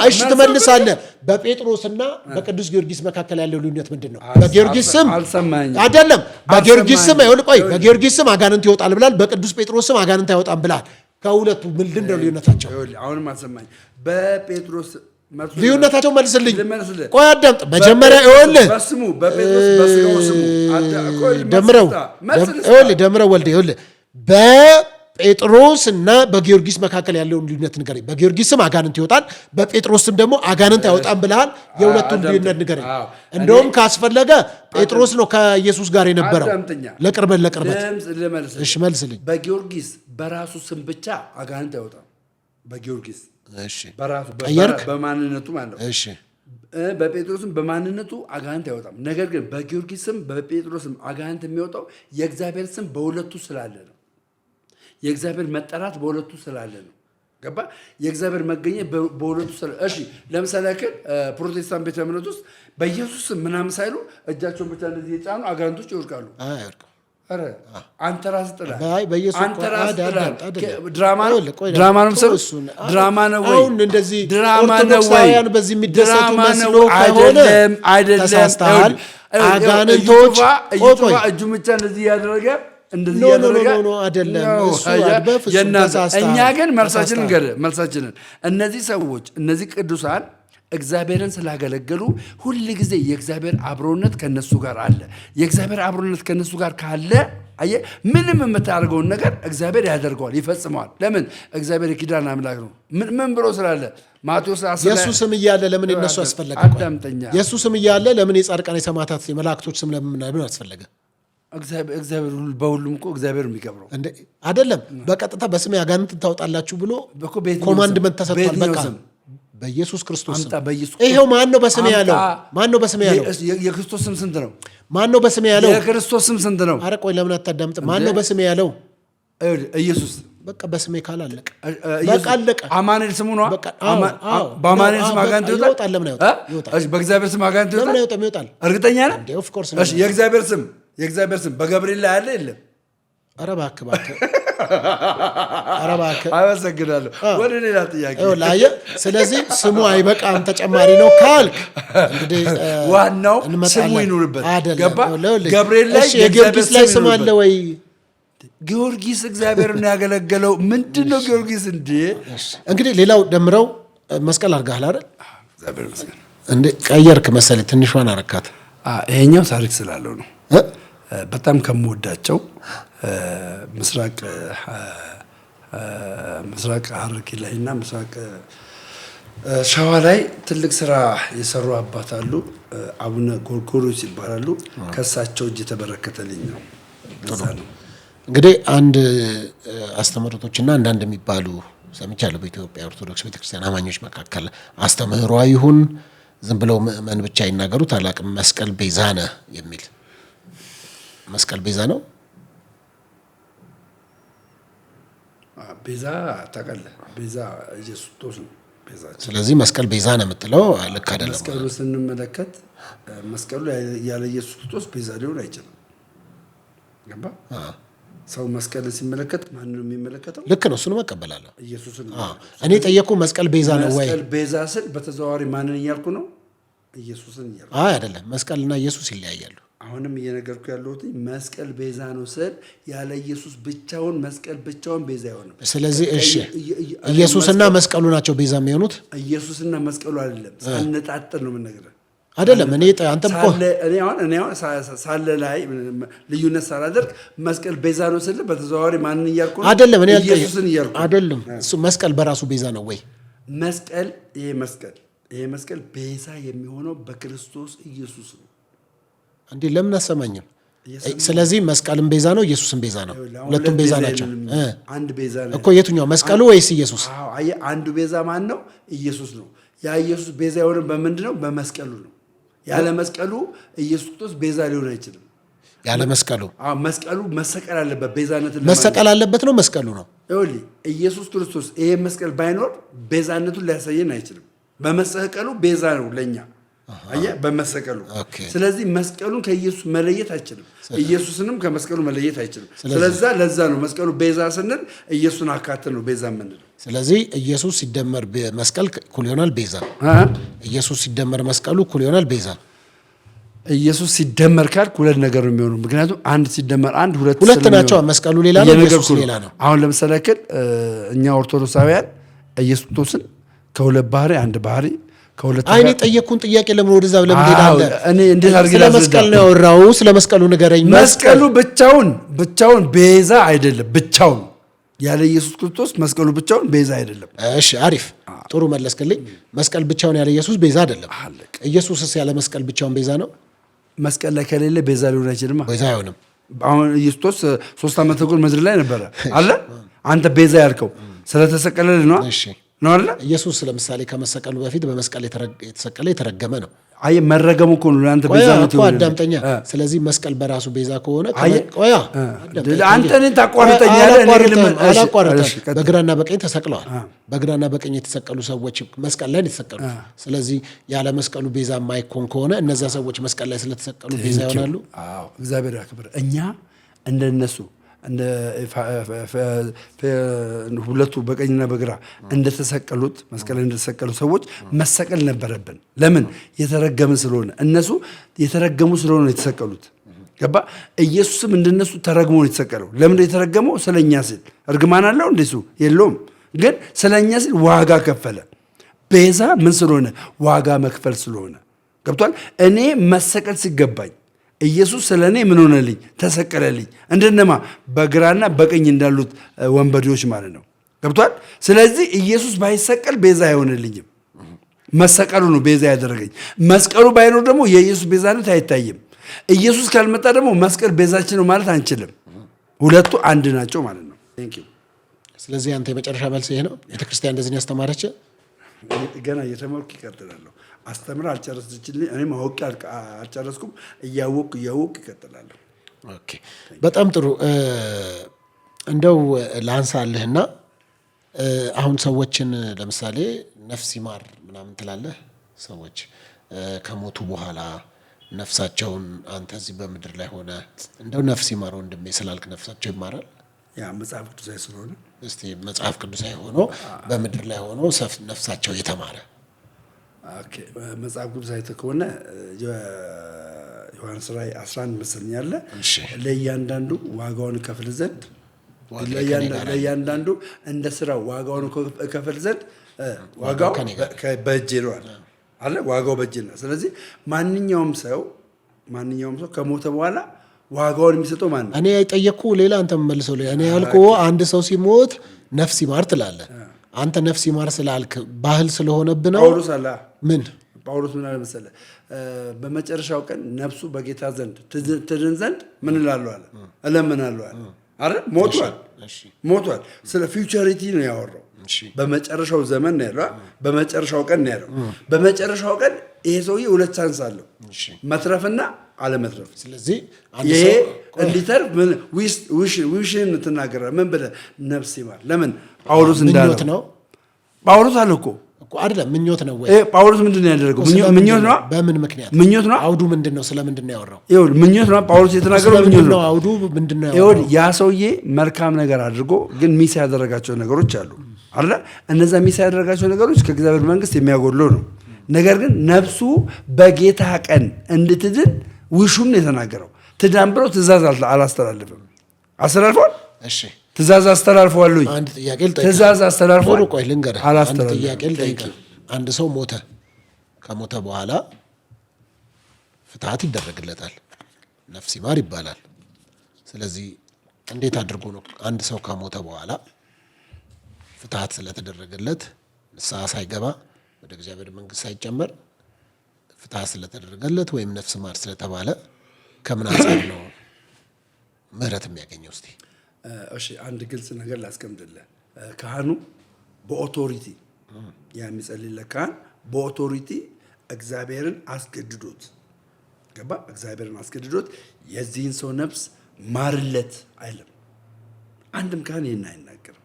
እሺ ትመልሳለህ። በጴጥሮስና በቅዱስ ጊዮርጊስ መካከል ያለው ልዩነት ምንድን ነው? በጊዮርጊስ ስም አይደለም። በጊዮርጊስ ስም ቆይ በጊዮርጊስ ስም አጋንንት ይወጣል ብላል። በቅዱስ ጴጥሮስ ስም አጋንንት አይወጣም ብላል። ከሁለቱ ምንድን ነው ልዩነታቸው? አሁንም አልሰማኝ። በጴጥሮስ ልዩነታቸው መልስልኝ። ቆይ አዳምጥ መጀመሪያ። ይኸውልህ በስሙ በጴጥሮስ በስጋው ስሙ ደምረው ወልደ ይኸውልህ በጴጥሮስ እና በጊዮርጊስ መካከል ያለውን ልዩነት ንገረኝ። በጊዮርጊስ ስም አጋንንት ይወጣል፣ በጴጥሮስ ስም ደግሞ አጋንንት አይወጣም ብለሃል። የሁለቱን ልዩነት ንገረኝ። እንደውም ካስፈለገ ጴጥሮስ ነው ከኢየሱስ ጋር የነበረው ለቅርበት። እሺ መልስልኝ። በጊዮርጊስ በራሱ ስም ብቻ አጋንንት አይወጣም። በጊዮርጊስ በራሱ በማንነቱ ማለት ነው። እሺ በጴጥሮስም በማንነቱ አጋንንት አይወጣም። ነገር ግን በጊዮርጊስም በጴጥሮስም አጋንንት የሚወጣው የእግዚአብሔር ስም በሁለቱ ስላለ ነው። የእግዚአብሔር መጠራት በሁለቱ ስላለ ነው። ገባ? የእግዚአብሔር መገኘት በሁለቱ ስላለ። እሺ ለምሳሌ ያክል ፕሮቴስታንት ቤተ እምነት ውስጥ በኢየሱስ ስም ምናምን ሳይሉ እጃቸውን ብቻ እንደዚህ የጫኑ አጋንንቶች ይወድቃሉ። ኧረ አንተ ራስህ ጥላል። አንተ ራስህ ጥላል። ድራማ ነው ወይ? አሁን እንደዚህ ኦርቶዶክሳውያን በዚህ የሚደሰቱ መስሎ ከሆነ ተሳስተሃል። አጋንንቶች እጁ ብቻ እንደዚህ ያደረገ እኛ ግን መልሳችንን እነዚህ ሰዎች እነዚህ ቅዱሳን እግዚአብሔርን ስላገለገሉ ሁል ጊዜ የእግዚአብሔር አብሮነት ከነሱ ጋር አለ። የእግዚአብሔር አብሮነት ከነሱ ጋር ካለ አየህ፣ ምንም የምታደርገውን ነገር እግዚአብሔር ያደርገዋል፣ ይፈጽመዋል። ለምን? እግዚአብሔር የኪዳን አምላክ ነው። ምን ብሎ ስላለ ማቴዎስ የእሱ ስም እያለ ለምን የነሱ አስፈለገ? አዳምጠኛ። የእሱ ስም እያለ ለምን የጻድቃን የሰማዕታት የመላእክቶች ስም ለምን አስፈለገ? እግዚአብሔር በሁሉም እኮ እግዚአብሔር የሚከብረው አይደለም። በቀጥታ በስሜ አጋንንትን ታወጣላችሁ ብሎ ኮማንድመንት ተሰጥቷል። በቃ በኢየሱስ ክርስቶስ ስም ይሄው። ማን ነው በስሜ ያለው? ማን ነው በስሜ ያለው? የክርስቶስ ስም ስንት ነው? ማን ነው በስሜ ያለው? የክርስቶስ ስም ስንት ነው? አረ ቆይ ለምን አታዳምጥ? ማን ነው በስሜ ያለው? ኢየሱስ። በቃ በስሜ ካላለቀ በቃ አለቀ። አማኑኤል ስሙ ነው። በአማኑኤል ስም አጋንንት ይወጣል። ለምን አይወጣም? በእግዚአብሔር ስም አጋንንት ይወጣል። ለምን አይወጣም? ይወጣል። እርግጠኛ ነህ? ኦፍ ኮርስ። የእግዚአብሔር ስም በገብርኤል ላይ አለ የለም? ኧረ እባክህ አረባከ አመሰግናለሁ። ወደ ሌላ ጥያቄ ላየ ስለዚህ ስሙ አይበቃም ተጨማሪ ነው ካልክ እንግዲህ ዋናው ስሙ ይኑርበት። ገባ ገብርኤል ላይ የጊዮርጊስ ላይ ስም አለ ወይ? ጊዮርጊስ እግዚአብሔርን ያገለገለው ምንድነው? ጊዮርጊስ እንግዲህ ሌላው ደምረው መስቀል አድርገሃል አይደል? እግዚአብሔር ይመስገን። እንዴ ቀየርክ መሰለኝ፣ ትንሿን አረካት። ይሄኛው ታሪክ ስላለው ነው። በጣም ከምወዳቸው ምስራቅ ሐረርጌ ላይ እና ምስራቅ ሸዋ ላይ ትልቅ ስራ የሰሩ አባት አሉ። አቡነ ጎርጎርዮስ ይባላሉ። ከሳቸው እጅ የተበረከተልኝ ነው። ነው እንግዲህ አንድ አስተምህሮቶችና አንዳንድ የሚባሉ ሰምቻለሁ። በኢትዮጵያ ኦርቶዶክስ ቤተክርስቲያን አማኞች መካከል አስተምህሯ ይሁን ዝም ብለው ምእመን ብቻ ይናገሩት አላቅም፣ መስቀል ቤዛ ነህ የሚል መስቀል ቤዛ ነው። ቤዛ ታውቃለህ? ቤዛ ኢየሱስ ክርስቶስ ነው ቤዛ። ስለዚህ መስቀል ቤዛ ነው የምትለው ልክ አይደለም። መስቀሉ ስንመለከት መስቀሉ ያለ ኢየሱስ ክርስቶስ ቤዛ ሊሆን አይችልም። ገባ? ሰው መስቀልን ሲመለከት ማን ነው የሚመለከተው? ልክ ነው፣ እሱን መቀበላለሁ። ኢየሱስን እኔ ጠየቁ መስቀል ቤዛ ነው ወይ? መስቀል ቤዛ ስል በተዘዋዋሪ ማንን እያልኩ ነው? ኢየሱስን እያልኩ። አይደለም፣ መስቀልና ኢየሱስ ይለያያሉ። አሁንም እየነገርኩ ያለሁት መስቀል ቤዛ ነው ስል ያለ ኢየሱስ ብቻውን መስቀል ብቻውን ቤዛ አይሆንም። ስለዚህ እሺ ኢየሱስና መስቀሉ ናቸው ቤዛ የሚሆኑት? ኢየሱስና መስቀሉ አይደለም፣ ሳነጣጥል ነው የምንነግርህ አይደለም። አንተም እኮ እኔ ሳለ ላይ ልዩነት ሳላደርግ መስቀል ቤዛ ነው ስል በተዘዋዋሪ ማንን እያልኩ ነው? አይደለም፣ እኔ ኢየሱስን እያልኩ አይደለም። እሱ መስቀል በራሱ ቤዛ ነው ወይ? ይሄ መስቀል ቤዛ የሚሆነው በክርስቶስ ኢየሱስ ነው። እንዴ ለምን አሰማኝም? ስለዚህ መስቀልም ቤዛ ነው፣ ኢየሱስም ቤዛ ነው። ሁለቱም ቤዛ ናቸው። አንድ ቤዛ ነው እኮ። የትኛው መስቀሉ ወይስ ኢየሱስ? አንዱ ቤዛ ማን ነው? ኢየሱስ ነው። ያ ኢየሱስ ቤዛ የሆነ በምንድን ነው? በመስቀሉ ነው። ያለ መስቀሉ ኢየሱስ ክርስቶስ ቤዛ ሊሆን አይችልም። ያለ መስቀሉ መስቀሉ መሰቀል አለበት። ቤዛነትን መሰቀል አለበት ነው መስቀሉ ነው። ይኸውልህ ኢየሱስ ክርስቶስ ይሄ መስቀል ባይኖር ቤዛነቱን ሊያሳየን አይችልም። በመሰቀሉ ቤዛ ነው ለኛ። አየህ፣ በመሰቀሉ። ስለዚህ መስቀሉን ከኢየሱስ መለየት አይችልም፣ ኢየሱስንም ከመስቀሉ መለየት አይችልም። ለዛ ነው መስቀሉ ቤዛ ስንል ኢየሱስን አካተን ነው ቤዛ የምንለው። ስለዚህ ኢየሱስ ሲደመር መስቀል እኩል ይሆናል ቤዛ። ኢየሱስ ሲደመር መስቀሉ እኩል ይሆናል ቤዛ። ኢየሱስ ሲደመር ካልክ ሁለት ነገር ነው የሚሆነው። ምክንያቱም አንድ ሲደመር አንድ ሁለት ናቸው። መስቀሉ ሌላ ነው፣ ኢየሱስ ሌላ ነው። አሁን ለምሳሌ እኛ ኦርቶዶክሳውያን ኢየሱስ ክርስቶስን ከሁለት ባህሪ አንድ ባህሪ አይኔ ጠየቅኩን ጥያቄ ለምን ወደዛ ለምን ሄዳለህ? እኔ እንዴት አድርገህ ስለ መስቀል ነው ያወራው። ስለ መስቀሉ ንገረኝ። መስቀሉ ብቻውን ቤዛ አይደለም። ብቻውን ያለ ኢየሱስ ክርስቶስ መስቀሉ ብቻውን ቤዛ አይደለም። እሺ፣ አሪፍ ጥሩ መለስክልኝ። መስቀል ብቻውን ያለ ኢየሱስ ቤዛ አይደለም። ኢየሱስስ ያለ መስቀል ብቻውን ቤዛ ነው? መስቀል ላይ ከሌለ ቤዛ ሊሆን አይችልም። ቤዛ አይሆንም። አሁን ኢየሱስ 3 ዓመት ተኩል ምድር ላይ ነበረ አለ። አንተ ቤዛ ያልከው ስለተሰቀለልህ ነው። እሺ ነው አይደል? ኢየሱስ ለምሳሌ ከመሰቀሉ በፊት በመስቀል የተሰቀለ የተረገመ ነው። አይ መረገሙ እኮ ነው ለአንተ ቤዛ ነው እኮ አዳምጠኛ። ስለዚህ መስቀል በራሱ ቤዛ ከሆነ አንተ እኔን ታቋርጠኛለህ። አላቋርጠም። በግራና በቀኝ ተሰቅለዋል። በግራና በቀኝ የተሰቀሉ ሰዎች መስቀል ላይ የተሰቀሉት። ስለዚህ ያለ መስቀሉ ቤዛ የማይኮን ከሆነ እነዚያ ሰዎች መስቀል ላይ ስለተሰቀሉ ቤዛ ይሆናሉ። አዎ፣ እግዚአብሔር ያክብር። እኛ እንደነሱ እንደ ሁለቱ በቀኝና በግራ እንደተሰቀሉት መስቀል እንደተሰቀሉ ሰዎች መሰቀል ነበረብን። ለምን? የተረገምን ስለሆነ። እነሱ የተረገሙ ስለሆነ የተሰቀሉት። ገባ? ኢየሱስም እንደነሱ ተረግሞ ነው የተሰቀለው። ለምን የተረገመው? ስለኛ ሲል። እርግማን አለው እንደሱ የለውም፣ ግን ስለኛ ሲል ዋጋ ከፈለ። ቤዛ ምን ስለሆነ? ዋጋ መክፈል ስለሆነ። ገብቷል? እኔ መሰቀል ሲገባኝ ኢየሱስ ስለ እኔ ምን ሆነልኝ? ተሰቀለልኝ። እንደነማ በግራና በቀኝ እንዳሉት ወንበዴዎች ማለት ነው። ገብቷል? ስለዚህ ኢየሱስ ባይሰቀል ቤዛ አይሆንልኝም። መሰቀሉ ነው ቤዛ ያደረገኝ። መስቀሉ ባይኖር ደግሞ የኢየሱስ ቤዛነት አይታይም። ኢየሱስ ካልመጣ ደግሞ መስቀል ቤዛችን ነው ማለት አንችልም። ሁለቱ አንድ ናቸው ማለት ነው። ስለዚህ አንተ የመጨረሻ መልስ ይሄ ነው? ቤተክርስቲያን እንደዚህ ያስተማረች? ገና እየተማርኩ ይቀጥላለሁ። አስተምራ አልጨረስችልኝ። እኔም አውቄ አልጨረስኩም። እያወቅኩ ይቀጥላለሁ። ኦኬ፣ በጣም ጥሩ። እንደው ላንሳልህና አሁን ሰዎችን ለምሳሌ ነፍስ ይማር ምናምን ትላለህ። ሰዎች ከሞቱ በኋላ ነፍሳቸውን አንተ እዚህ በምድር ላይ ሆነ እንደው ነፍስ ይማር ወንድሜ ስላልክ ነፍሳቸው ይማራል? ያ መጽሐፍ ቅዱሳዊ ስለሆነ እስቲ መጽሐፍ ቅዱሳዊ ሆኖ በምድር ላይ ሆኖ ነፍሳቸው የተማረ መጽሐፍ ቅዱሳዊ ከሆነ ዮሐንስ ራዕይ 11 መሰለኝ ያለ ለእያንዳንዱ ዋጋውን ከፍል ዘንድ ለእያንዳንዱ እንደ ስራው ዋጋውን ከፍል ዘንድ ዋጋው በእጄ ነው አለ ዋጋው በእጄ ነው። ስለዚህ ማንኛውም ሰው ከሞተ በኋላ ዋጋውን የሚሰጠው ማን ነው? እኔ የጠየቅኩ ሌላ አንተ መልሰው እኔ ያልኩህ አንድ ሰው ሲሞት ነፍስ ይማር ትላለህ። አንተ ነፍስ ይማር ስላልክ ባህል ስለሆነብህ ነው። ጳውሎስ ምን አለ መሰለህ? በመጨረሻው ቀን ነፍሱ በጌታ ዘንድ ትድን ዘንድ ምን እላለሁ አለ እለምናለሁ አለ አይደል? ሞቷል። ስለ ፊውቸሪቲ ነው ያወራው። በመጨረሻው ዘመን ነው ያለው። በመጨረሻው ቀን ነው ያለው። በመጨረሻው ቀን ይሄ ሰውዬ ሁለት ቻንስ አለው፣ መትረፍና አለመትረፍ። ስለዚህ ይሄ እንዲተርፍ ዊሽን ትናገራለህ። ምን ብለህ ነፍስ ይማር። ለምን ጳውሎስ እንዳለው ነው። ጳውሎስ አለ እኮ አይደለም ምኞት ነው ወይ? ጳውሎስ ምንድን ነው ያደረገው? ምኞት ነው። በምን ምክንያት ምኞት ነው? አውዱ ምንድን ነው? ስለምንድን ነው ያወራው? ይኸውልህ ምኞት ነው። ጳውሎስ የተናገረው ምኞት ነው። አውዱ ምንድን ነው ያወራው? ይኸውልህ ያ ሰውዬ መልካም ነገር አድርጎ ግን ሚስ ያደረጋቸው ነገሮች አሉ አይደል? እነዛ ሚስ ያደረጋቸው ነገሮች ከእግዚአብሔር መንግስት የሚያጎድለው ነው። ነገር ግን ነፍሱ በጌታ ቀን እንድትድን ውሹን ነው የተናገረው። ትዳን ብሎ ትእዛዝ አላስተላልፍም። አስተላልፏል? እሺ ትእዛዝ አስተላልፈዋል ወይ? አንድ ጥያቄ ልጠይቅ። ትእዛዝ አስተላልፈዋል? ቆይ ልንገርህ። አንድ ጥያቄ ልጠይቅ። አንድ ሰው ሞተ። ከሞተ በኋላ ፍትሐት ይደረግለታል፣ ነፍስ ይማር ይባላል። ስለዚህ እንዴት አድርጎ ነው አንድ ሰው ከሞተ በኋላ ፍትሐት ስለተደረገለት ንስሐ ሳይገባ ወደ እግዚአብሔር መንግስት ሳይጨመር ፍትሐት ስለተደረገለት ወይም ነፍስ ማር ስለተባለ ከምን አንጻር ነው ምህረት የሚያገኘው? እስቲ እሺ አንድ ግልጽ ነገር ላስቀምጥልህ። ካህኑ በኦቶሪቲ የሚጸልይለት ካህን በኦቶሪቲ እግዚአብሔርን አስገድዶት ገባ እግዚአብሔርን አስገድዶት የዚህን ሰው ነፍስ ማርለት አይልም። አንድም ካህን ይህን አይናገርም።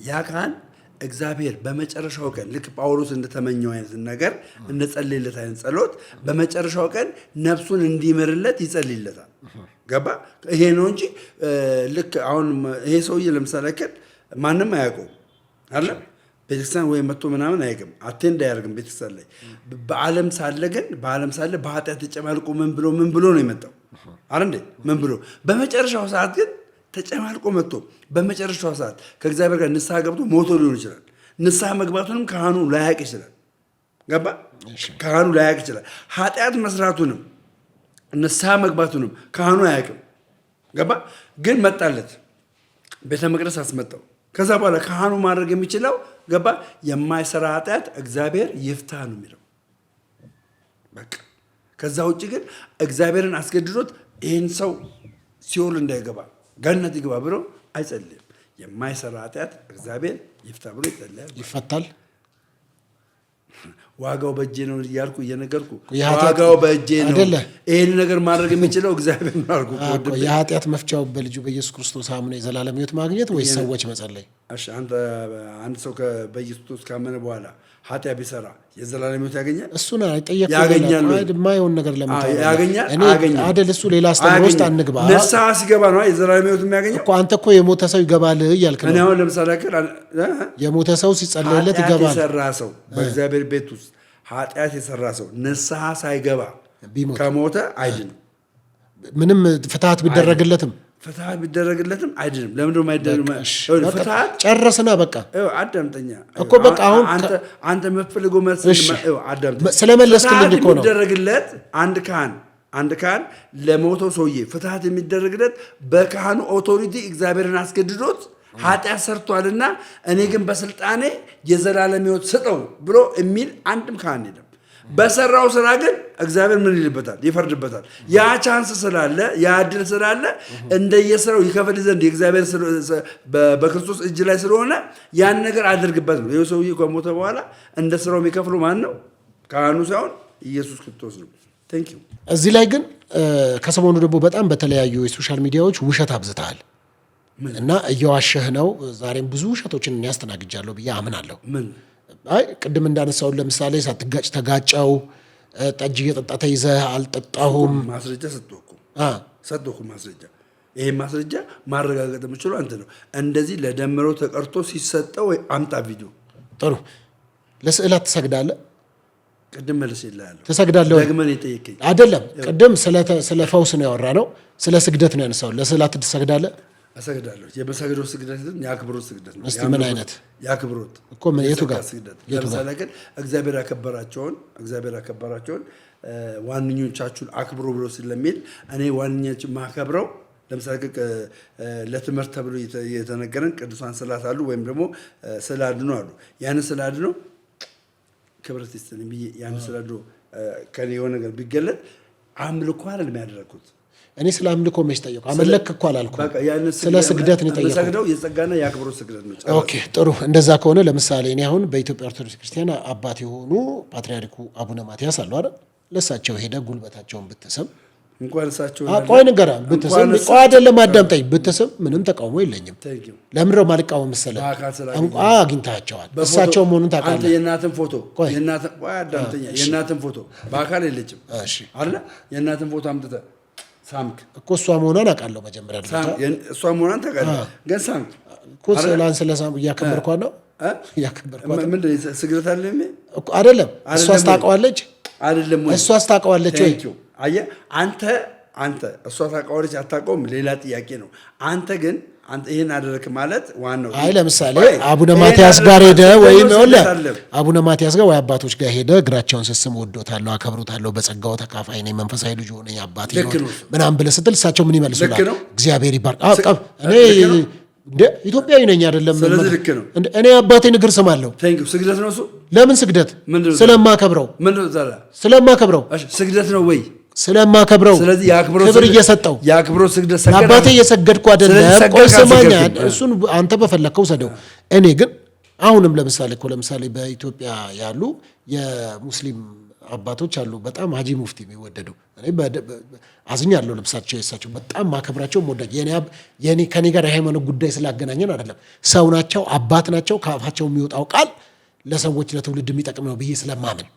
ያ ካህን እግዚአብሔር በመጨረሻው ቀን ልክ ጳውሎስ እንደተመኘው አይነት ነገር እንደጸልይለት አይነት ጸሎት በመጨረሻው ቀን ነፍሱን እንዲምርለት ይጸልይለታል። ገባ ይሄ ነው እንጂ ልክ አሁን ይሄ ሰውዬ ለምሳሌ ከድ ማንም አያውቀውም አይደል? ቤተክርስቲያን ወይ መጥቶ ምናምን አያውቅም፣ አቴንድ አያደርግም ቤተክርስቲያን ላይ። በዓለም ሳለ ግን በኃጢአት ተጨማልቆ ምን ብሎ ነው የመጣው አይደል እንዴ? ምን ብሎ በመጨረሻው ሰዓት ግን ተጨማልቆ መጥቶ በመጨረሻው ሰዓት ከእግዚአብሔር ጋር ንስሐ ገብቶ ሞቶ ሊሆን ይችላል። ንስሐ መግባቱንም ካህኑ ላያውቅ ይችላል። ገባ ካህኑ ላያውቅ ይችላል። ኃጢአት መስራቱንም ንስሐ መግባቱንም ካህኑ አያውቅም። ገባ ግን መጣለት፣ ቤተ መቅደስ አስመጣው። ከዛ በኋላ ካህኑ ማድረግ የሚችለው ገባ የማይሰራ ኃጢአት እግዚአብሔር ይፍታ ነው የሚለው። በቃ ከዛ ውጭ ግን እግዚአብሔርን አስገድዶት ይህን ሰው ሲኦል እንዳይገባ ገነት ይግባ ብሎ አይጸልይም። የማይሰራ ኃጢአት እግዚአብሔር ይፍታ ብሎ ይጸልያል። ይፈታል። ዋጋው በእጄ ነው እያልኩ እየነገርኩ ዋጋው በእጄ ነው። ይህን ነገር ማድረግ የሚችለው እግዚአብሔር ነው አልኩ። የኃጢአት መፍቻው በልጁ በኢየሱስ ክርስቶስ አምኖ የዘላለም ሕይወት ማግኘት ወይስ ሰዎች መጸለይ? እሺ አንድ ሰው በኢየሱስ ክርስቶስ ካመነ በኋላ ኃጢአት ቢሰራ የዘላለም ሕይወት ያገኛል? እሱን አይጠየቅም። ያገኛል። የማይሆን ነገር ለምታው ያገኛል አይደል? እሱ ሌላ አስተምሮ ውስጥ አንግባ። ንስሐ ሲገባ ነው የዘላለም ሕይወት የሚያገኘው እኮ። አንተ እኮ የሞተ ሰው ይገባል እያልክ ነው። እኔ አሁን ለምሳሌ የሞተ ሰው ሲጸለይለት ይገባል። የሰራ ሰው በእግዚአብሔር ቤት ውስጥ ኃጢአት የሰራ ሰው ንስሐ ሳይገባ ከሞተ አይድንም። ምንም ፍትሐት ቢደረግለትም አይድንም። ለምንድን ነው የማይድንም? ፍትሐት ጨረስና በቃ አዳምጠኛ እኮ በቃ አሁን አንተ የምትፈልገው መልስ አዳምጠኝ። ስለመለስክልኝ እኮ ነው። የሚደረግለት አንድ ካህን ለሞተው ሰውዬ ፍትሐት የሚደረግለት በካህኑ ኦቶሪቲ እግዚአብሔርን አስገድዶት ኃጢአት ሰርቷልና እኔ ግን በስልጣኔ የዘላለም ሕይወት ስጠው ብሎ የሚል አንድም ካህን የለም። በሰራው ስራ ግን እግዚአብሔር ምን ይልበታል? ይፈርድበታል። ያ ቻንስ ስላለ ያ እድል ስላለ እንደየስራው ይከፍል ዘንድ የእግዚአብሔር በክርስቶስ እጅ ላይ ስለሆነ ያን ነገር አድርግበት ነው። ይህ ሰውዬ ከሞተ በኋላ እንደ ስራው የሚከፍለው ማን ነው? ካህኑ ሳይሆን ኢየሱስ ክርስቶስ ነው። ቴንክ ዩ። እዚህ ላይ ግን ከሰሞኑ ደግሞ በጣም በተለያዩ የሶሻል ሚዲያዎች ውሸት አብዝተሃል እና እየዋሸህ ነው። ዛሬም ብዙ ውሸቶችን ያስተናግጃለሁ ብዬ አምናለሁ። ምን አይ ቅድም እንዳነሳውን ለምሳሌ ሳትጋጭ ተጋጨው፣ ጠጅ እየጠጣ ተይዘህ አልጠጣሁም። ማስረጃ ሰጥቶኩ ማስረጃ ይሄ ማስረጃ ማረጋገጥ የምችለው አንተ ነው። እንደዚህ ለደምረው ተቀርቶ ሲሰጠው ወይ አምጣ ቪዲዮ። ጥሩ። ለስዕላት ትሰግዳለህ? ቅድም መልስ ይላል ትሰግዳለህ? ደግመን የጠየቀኝ አይደለም። ቅድም ስለ ፈውስ ነው ያወራነው፣ ስለ ስግደት ነው ያነሳው። ለስዕላት ትሰግዳለህ? እሰግዳለሁ። የመሰግደው ስግደት ግን የአክብሮት ስግደት ነው። እስቲ ምን አይነት የአክብሮት እኮ ምን የቱ ጋር ለምሳሌ ግን እግዚአብሔር ያከበራቸውን ዋነኞቻችሁን አክብሮ ብሎ ስለሚል እኔ ዋነኞቻችን ማከብረው ለምሳሌ ለትምህርት ተብሎ የተነገረን ቅዱሳን ስዕላት አሉ፣ ወይም ደግሞ ስዕለ አድኖ አሉ። ያን ስዕለ አድኖ ክብረት ይስጥልኝ ብዬ ያን ስዕለ አድኖ ከኔ የሆነ ነገር ቢገለጥ አምልኮ አይደለም ያደረኩት። እኔ ስለ አምልኮ መች ጠየቁ? አመለክ እኮ አላልኩም። ስለ ስግደት ነው የጠየቁት። ሰግደው የጸጋና የአክብሮት ስግደት ነው። ኦኬ ጥሩ። እንደዛ ከሆነ ለምሳሌ እኔ አሁን በኢትዮጵያ ኦርቶዶክስ ክርስቲያን አባት የሆኑ ፓትርያርኩ አቡነ ማትያስ አሉ አይደል? ለሳቸው ሄደ ጉልበታቸውን ብትስም እንኳን እሳቸው ቆይ ንገራ ብትስም ቆይ አይደለም አዳምጠኝ፣ ብትስም ምንም ተቃውሞ የለኝም። ለምንድነው ማልቃወም መሰለህ? አግኝታቸዋል እሳቸው መሆኑን ታውቃለህ። አንተ የእናትን ፎቶ የእናትን ፎቶ በአካል የለችም አይደል? የእናትን ፎቶ አምጥተህ ሳምክ እኮ እሷ መሆኗን አውቃለሁ። መጀመሪያ እሷ መሆኗን ታውቃለህ፣ ግን ሳምክ እኮ ስላን ስለሳም እያከበርኳት ነው እያከበርኳት ምንድን ነው ስግደት አለ አይደለም? እሷስ ታውቀዋለች አይደለም ወይ? እሷስ ታውቀዋለች ወይ? አየህ አንተ እሷ ታውቀዋለች አታውቀውም ሌላ ጥያቄ ነው። አንተ ግን ይሄን አደረክ ማለት ዋናው አይ ለምሳሌ አቡነ ማትያስ ጋር ሄደ ወይም አቡነ ማትያስ ጋር ወይ አባቶች ጋር ሄደ እግራቸውን ስስም ወዶታለሁ፣ አከብሮታለሁ፣ በጸጋው ተካፋይ ነኝ፣ መንፈሳዊ ልጅ ሆነኝ አባቴ ነው ምናምን ብለህ ስትል እሳቸው ምን ይመልሱላል? እግዚአብሔር ይባርክ። እኔ ኢትዮጵያዊ ነኝ አይደለም? ስለዚህ ልክ ነው። እኔ አባቴን እግር ስማለሁ። ስግደት ነው እሱ? ለምን ስግደት? ስለማከብረው ስግደት ነው ወይ? ስለማከብረው ክብር እየሰጠው የአክብሮት ስግደት አባቴ እየሰገድኩ አይደለም። ቆይ ስማኝ፣ እሱን አንተ በፈለከው ሰደው። እኔ ግን አሁንም ለምሳሌ በኢትዮጵያ ያሉ የሙስሊም አባቶች አሉ በጣም ሀጂ ሙፍቲ የሚወደዱ። እኔ አዝኛለሁ ለብሳቸው የሳቸው በጣም ማከብራቸው ወዳጅ የኔ ከኔ ጋር የሃይማኖት ጉዳይ ስላገናኘን አይደለም። ሰው ናቸው፣ አባት ናቸው። ከአፋቸው የሚወጣው ቃል ለሰዎች ለትውልድ የሚጠቅም ነው ብዬ ስለማምን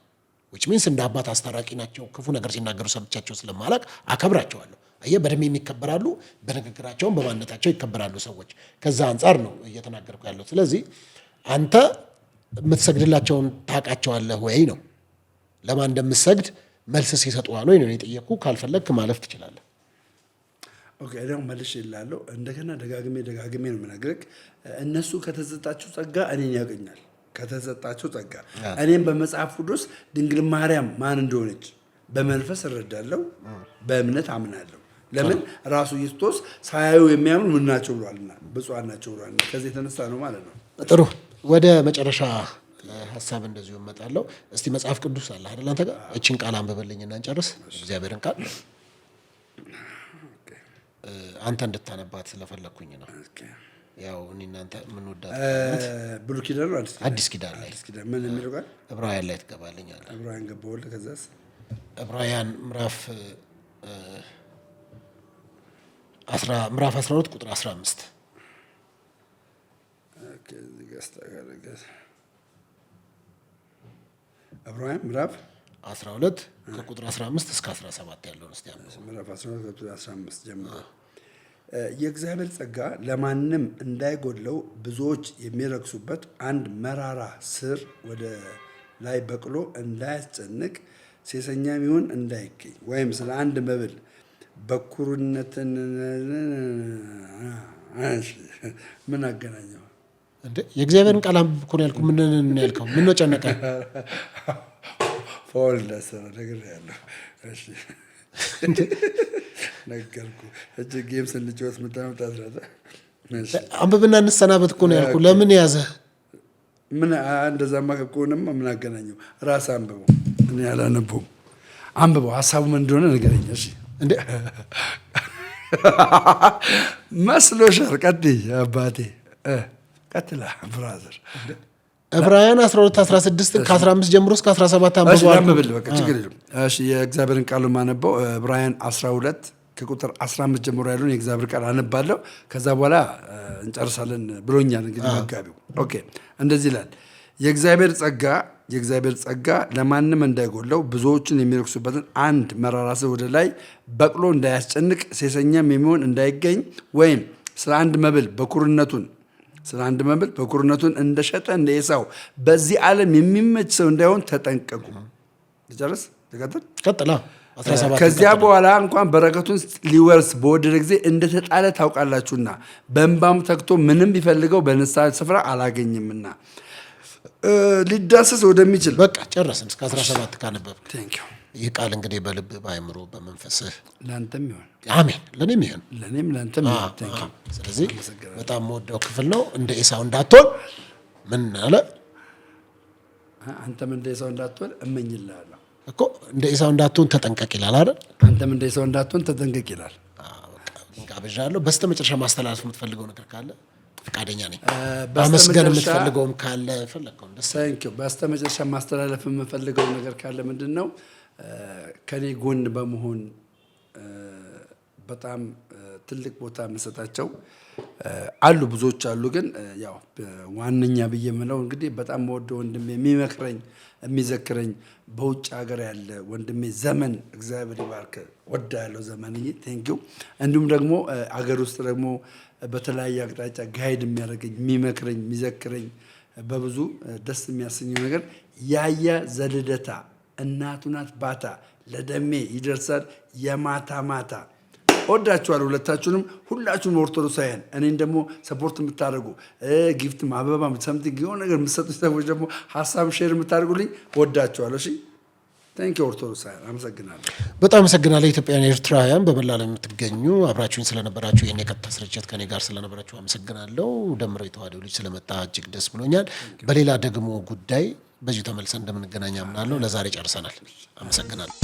which means እንደ አባት አስታራቂ ናቸው። ክፉ ነገር ሲናገሩ ሰምቻቸው ስለማላቅ አከብራቸዋለሁ። አየህ በደም የሚከበራሉ፣ በንግግራቸውም በማንነታቸው ይከበራሉ ሰዎች። ከዛ አንጻር ነው እየተናገርኩ ያለው። ስለዚህ አንተ የምትሰግድላቸውን ታውቃቸዋለህ ወይ ነው? ለማን እንደምትሰግድ መልስ ሲሰጡ ነው የጠየቁ። ካልፈለግክ ማለፍ ትችላለህ። ኦኬ ደግሞ መልሽ ይላለሁ። እንደገና ደጋግሜ ነው የምነግርህ። እነሱ ከተሰጣቸው ጸጋ እኔን ያገኛል። ከተሰጣቸው ጸጋ እኔም በመጽሐፍ ቅዱስ ድንግል ማርያም ማን እንደሆነች በመንፈስ እረዳለሁ፣ በእምነት አምናለሁ። ለምን ራሱ ክርስቶስ ሳያዩ የሚያምኑ ምን ናቸው ብሏልና ብፁዓን ናቸው ብሏልና። ከዚህ የተነሳ ነው ማለት ነው። ጥሩ ወደ መጨረሻ ሀሳብ እንደዚሁ እመጣለሁ። እስቲ መጽሐፍ ቅዱስ አለ አይደል አንተ ጋር? እቺን ቃል አንብበልኝና እንጨርስ። እግዚአብሔርን ቃል አንተ እንድታነባት ስለፈለኩኝ ነው። ያው እኔ እናንተ ምን ወዳት ብሉይ ኪዳን ነው አዲስ ኪዳን ላይ ምን የሚለው ቃል ዕብራውያን ላይ ትገባልኛለህ። ዕብራውያን ገባሁልህ። ከዛስ ዕብራውያን ምዕራፍ 12 ቁጥር 15 ዕብራውያን ምዕራፍ 12 ከቁጥር 15 እስከ 17 ያለውን እስቲ ምዕራፍ 12 ከቁጥር 15 ጀምሮ የእግዚአብሔር ጸጋ ለማንም እንዳይጎድለው ብዙዎች የሚረክሱበት አንድ መራራ ስር ወደ ላይ በቅሎ እንዳያስጨንቅ ሴሰኛም ይሁን እንዳይገኝ ወይም ስለ አንድ መብል በኩርነትን ምን አገናኘው እንዴ? የእግዚአብሔርን ቃል እኮ ነው ያልኩህ። ምን ያልከው? ምን ነው ጨነቀ? ፎል ለሰራ ነገር ያለው እሺ ነገርኩህ። እጅግ ጌም ስንጫወት ምታመጣ አስራታ አንብብና እንሰናበት እኮ ነው ያልኩህ። ለምን ያዘህ? ምን እንደዛማ ከሆነማ ምን አገናኘው? ራስህ አንብበው። እኔ አላነበውም። አንብበው፣ ሀሳቡ ምን እንደሆነ ንገረኝ። እሺ እንዴ መስሎሻል? ቀጥይ አባቴ፣ ቀጥላ ብራዘር። ዕብራውያን 12:16 ከ15 ጀምሮ እስከ 17 አንብበው። በቃ ችግር የለም። እሺ የእግዚአብሔርን ቃል ማነበው ዕብራውያን 12 ከቁጥር 15 ጀምሮ ያለውን የእግዚአብሔር ቃል አነባለሁ። ከዛ በኋላ እንጨርሳለን ብሎኛል እንግዲህ መጋቢው። ኦኬ እንደዚህ ይላል። የእግዚአብሔር ጸጋ ለማንም እንዳይጎለው ብዙዎችን የሚረክሱበትን አንድ መራራ ስር ወደ ላይ በቅሎ እንዳያስጨንቅ ሴሰኛም የሚሆን እንዳይገኝ ወይም ስለ አንድ መብል በኩርነቱን እንደሸጠ እንደ ኤሳው በዚህ ዓለም የሚመች ሰው እንዳይሆን ተጠንቀቁ። ልጨርስ? ቀጥላ ከዚያ በኋላ እንኳን በረከቱን ሊወርስ በወደደ ጊዜ እንደተጣለ ታውቃላችሁና በእንባም ተግቶ ምንም ቢፈልገው በንስሐ ስፍራ አላገኝምና ሊዳሰስ ወደሚችል በቃ ጨረስን። እስከ 17 ካነበብክ ይህ ቃል እንግዲህ በልብ በአእምሮ በመንፈስህ ለአንተም ይሆን። አሜን። ለእኔም ይሆን፣ ለእኔም ለአንተም ይሆን። ስለዚህ በጣም የምወደው ክፍል ነው። እንደ ኤሳው እንዳትሆን ምን አለ? አንተም እንደ ኤሳው እንዳትሆን እመኝልሃለሁ እኮ። እንደ ኤሳው እንዳትሆን ተጠንቀቅ ይላል አይደል? አንተም እንደ ኤሳው እንዳትሆን ተጠንቀቅ ይላል። ጋብዣለሁ። በስተመጨረሻ ማስተላለፍ የምትፈልገው ነገር ካለ ፈቃደኛ ነኝ። ማመስገን የምትፈልገውም ካለ ፈለግከው። በስተመጨረሻ ማስተላለፍ የምፈልገው ነገር ካለ ምንድን ነው? ከኔ ጎን በመሆን በጣም ትልቅ ቦታ የምሰጣቸው አሉ፣ ብዙዎች አሉ። ግን ያው ዋነኛ ብዬ የምለው እንግዲህ በጣም የምወደው ወንድሜ የሚመክረኝ የሚዘክረኝ በውጭ ሀገር ያለ ወንድሜ ዘመን እግዚአብሔር ይባርክ፣ ወዳ ያለው ዘመን ቴንኪው። እንዲሁም ደግሞ አገር ውስጥ ደግሞ በተለያየ አቅጣጫ ጋይድ የሚያደርገኝ የሚመክረኝ የሚዘክረኝ በብዙ ደስ የሚያሰኘው ነገር ያያ ዘልደታ እናቱ ናት ባታ ለደሜ ይደርሳል የማታ ማታ። ወዳችኋለሁ ሁለታችሁንም፣ ሁላችሁም ኦርቶዶክሳውያን። እኔን ደግሞ ሰፖርት የምታደርጉ ጊፍት አበባ ሰምቲንግ የሆነ ነገር የምትሰጡ ሰዎች ደግሞ ሀሳብ ሼር የምታደርጉልኝ ወዳችኋለሁ። እሺ ታንኪ ኦርቶዶክሳውያን፣ አመሰግናለሁ። በጣም አመሰግናለሁ። ኢትዮጵያውያን ኤርትራውያን በመላ ዓለም የምትገኙ አብራችሁኝ ስለነበራችሁ ይሄን የቀጥታ ስርጭት ከኔ ጋር ስለነበራችሁ አመሰግናለሁ። ደምረው የተዋህደው ልጅ ስለመጣ እጅግ ደስ ብሎኛል። በሌላ ደግሞ ጉዳይ በዚሁ ተመልሰን እንደምንገናኝ አምናለሁ። ለዛሬ ጨርሰናል። አመሰግናለሁ።